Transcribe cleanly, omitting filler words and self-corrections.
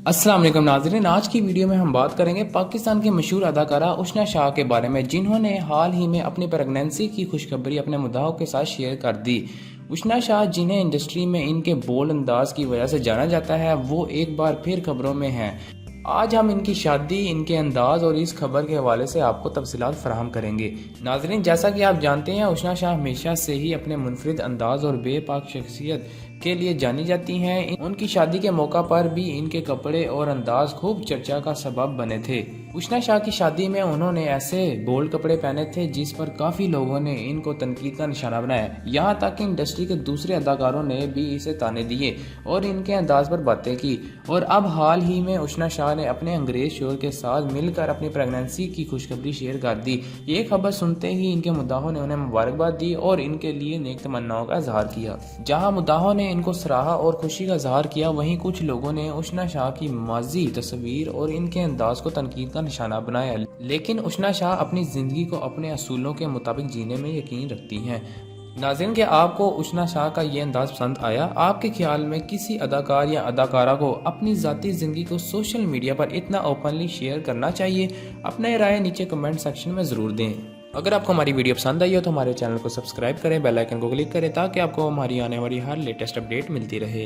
अस्सलाम वालेकुम नाज़रीन, आज की वीडियो में हम बात करेंगे पाकिस्तान की मशहूर अदाकारा उशना शाह के बारे में, जिन्होंने हाल ही में अपनी प्रेगनेंसी की खुशखबरी अपने मुद्दाओं के साथ शेयर कर दी। उशना शाह, जिन्हें इंडस्ट्री में इनके बोल्ड अंदाज की वजह से जाना जाता है, वो एक बार फिर खबरों में हैं। आज हम इनकी शादी, इनके अंदाज और इस खबर के हवाले से आपको तफसीलात फराहम करेंगे। नाजरीन, जैसा कि आप जानते हैं, उशना शाह हमेशा से ही अपने मुनफरिद अंदाज और बेपाक शख्सियत के लिए जानी जाती हैं। उनकी शादी के मौका पर भी इनके कपड़े और अंदाज खूब चर्चा का सबब बने थे। उशना शाह की शादी में उन्होंने ऐसे बोल्ड कपड़े पहने थे जिस पर काफ़ी लोगों ने इनको तनकीद का निशाना बनाया। यहाँ तक कि इंडस्ट्री के दूसरे अदाकारों ने भी इसे ताने दिए और इनके अंदाज पर बातें की। और अब हाल ही में उशना शाह ने अपने अंग्रेज शोहर के साथ मिलकर अपनी प्रेगनेंसी की खुशखबरी शेयर कर दी। ये खबर सुनते ही इनके मुद्दाहों ने उन्हें मुबारकबाद दी और इनके लिए नेक तमन्नाओं का इजहार किया। जहाँ मुद्दाहों ने इनको सराहा और खुशी का इजहार किया, वहीं कुछ लोगों ने उशना शाह की माजी तस्वीर और इनके अंदाज को तनकीद का निशाना बनाया। लेकिन उशना शाह अपनी जिंदगी को अपने असूलों के मुताबिक जीने में यकीन रखती हैं। नाज़रीन, क्या आपको उशना शाह का ये अंदाज पसंद आया? आपके ख्याल में किसी अदाकार या अदाकारा को अपनी ज़ाती ज़िंदगी को सोशल मीडिया पर इतना ओपनली शेयर करना चाहिए? अपने राय नीचे कमेंट सेक्शन में ज़रूर दें। अगर आपको हमारी वीडियो पसंद आई हो तो हमारे चैनल को सब्सक्राइब करें, बेल आइकन को क्लिक करें ताकि आपको हमारी आने वाली हर लेटेस्ट अपडेट मिलती रहे।